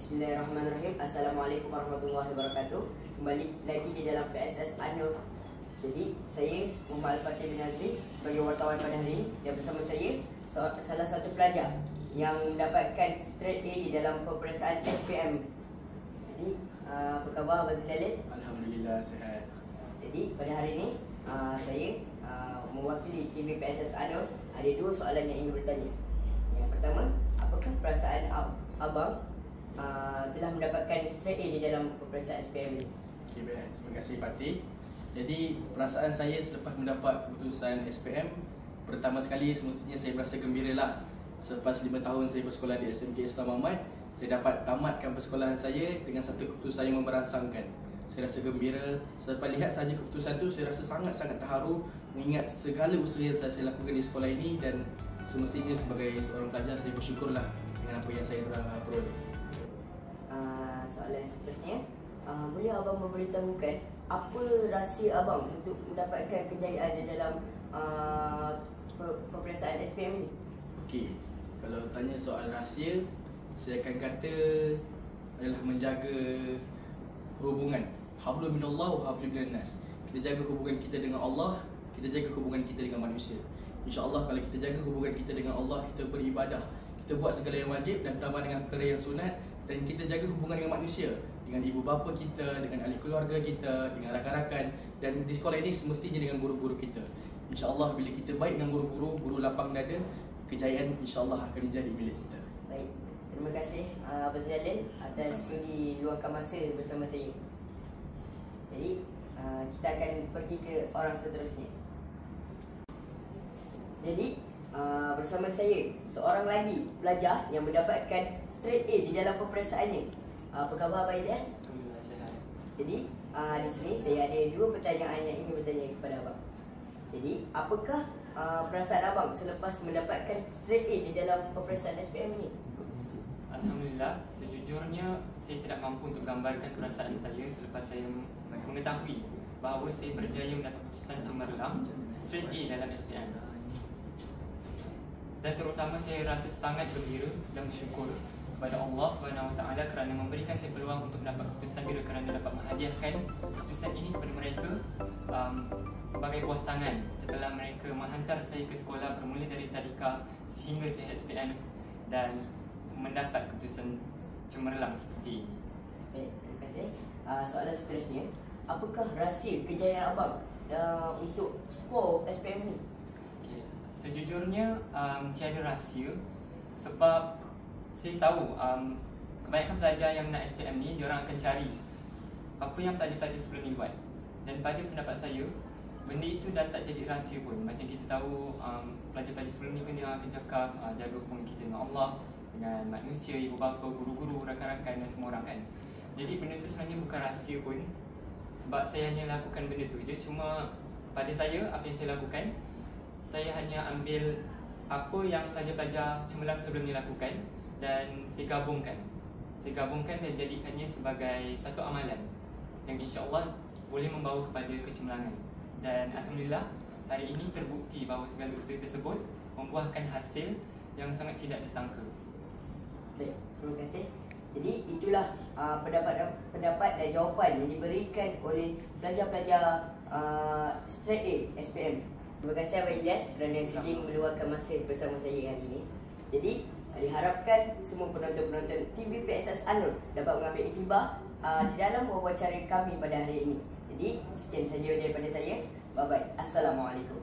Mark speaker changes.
Speaker 1: Bismillahirrahmanirrahim. Assalamualaikum warahmatullahi wabarakatuh. Kembali lagi di dalam PSS Anur. Jadi saya Muhammad Al-Fatih bin Azri sebagai wartawan pada hari ini, dan bersama saya salah satu pelajar yang mendapatkan straight A di dalam peperiksaan SPM. Jadi apa khabar Abang Zilalin?
Speaker 2: Alhamdulillah sihat.
Speaker 1: Jadi pada hari ini saya mewakili TV PSS Anur. Ada dua soalan yang ingin bertanya. Yang pertama, apakah perasaan abang telah mendapatkan straight A di dalam peperiksaan SPM ini?
Speaker 2: Okay, baik. Terima kasih Fatih. Jadi perasaan saya selepas mendapat keputusan SPM, pertama sekali semestinya saya berasa gembira lah. Selepas 5 tahun saya bersekolah di SMK Islam Ahmad, saya dapat tamatkan persekolahan saya dengan satu keputusan yang memberangsangkan. Saya rasa gembira. Selepas lihat saja keputusan tu, saya rasa sangat-sangat terharu mengingat segala usaha yang saya lakukan di sekolah ini, dan semestinya sebagai seorang pelajar saya bersyukurlah dengan apa yang saya telah peroleh.
Speaker 1: Soalan seterusnya, boleh abang memberitahukan apa rahsia abang untuk mendapatkan kejayaan di dalam peperiksaan SPM ini?
Speaker 2: Okey, kalau tanya soal rahsia, saya akan kata adalah menjaga hubungan. Hablum minallah wa hablum minannas. Kita jaga hubungan kita dengan Allah, kita jaga hubungan kita dengan manusia. InsyaAllah kalau kita jaga hubungan kita dengan Allah, kita beribadah, kita buat segala yang wajib dan tambah dengan perkara yang sunat, dan kita jaga hubungan dengan manusia, dengan ibu bapa kita, dengan ahli keluarga kita, dengan rakan-rakan, dan di sekolah ini semestinya dengan guru-guru kita. InsyaAllah bila kita baik dengan guru-guru, guru lapang dada, kejayaan insyaAllah akan menjadi milik kita.
Speaker 1: Baik, terima kasih Abang Zilalin atas sudi luangkan masa bersama saya. Jadi kita akan pergi ke orang seterusnya. Jadi bersama saya seorang lagi pelajar yang mendapatkan straight A di dalam peperiksaannya. Apa khabar Abang Ilyas?
Speaker 2: Alhamdulillah sihat.
Speaker 1: Jadi di sini saya ada dua pertanyaan yang ingin bertanya kepada abang. Jadi apakah perasaan abang selepas mendapatkan straight A di dalam peperiksaan SPM ini?
Speaker 3: Alhamdulillah, sejujurnya saya tidak mampu untuk gambarkan perasaan saya selepas saya mengetahui bahawa saya berjaya mendapat keputusan cemerlang straight A dalam SPM. Dan terutama saya rasa sangat gembira dan bersyukur kepada Allah SWT kerana memberikan saya peluang untuk mendapat keputusan, juga kerana dapat menghadiahkan keputusan ini kepada mereka sebagai buah tangan setelah mereka menghantar saya ke sekolah bermula dari tadika sehingga saya SPM dan mendapat keputusan cemerlang seperti ini.
Speaker 1: Baik, terima kasih. Soalan seterusnya, apakah rahsia kejayaan abang untuk skor SPM ini?
Speaker 3: Okay. Sejujurnya tiada rahsia, sebab saya tahu kebanyakan pelajar yang nak SPM ni, diorang akan cari apa yang pelajar-pelajar sebelum ni buat. Dan pada pendapat saya, benda itu dah tak jadi rahsia pun. Macam kita tahu pelajar-pelajar sebelum ni kan dia akan cakap jaga hubungan kita dengan Allah, dengan manusia, ibu bapa, guru-guru, rakan-rakan dan semua orang kan. Jadi benda tu sebenarnya bukan rahsia pun, sebab saya hanya lakukan benda tu je. Cuma pada saya, apa yang saya lakukan, saya hanya ambil apa yang pelajar-pelajar cemerlang sebelum ni lakukan dan saya gabungkan dan jadikannya sebagai satu amalan yang insya-Allah boleh membawa kepada kecemerlangan. Dan alhamdulillah hari ini terbukti bahawa segala usaha tersebut membuahkan hasil yang sangat tidak disangka.
Speaker 1: Baik, terima kasih. Jadi itulah pendapat dan jawapan yang diberikan oleh pelajar-pelajar straight A SPM. Terima kasih Abang Ilyas kerana sudi meluangkan masa bersama saya hari ini. Jadi diharapkan semua penonton-penonton TV PSS Anur dapat mengambil iktibar di dalam wawancara kami pada hari ini. Jadi sekian saja daripada saya. Bye bye. Assalamualaikum.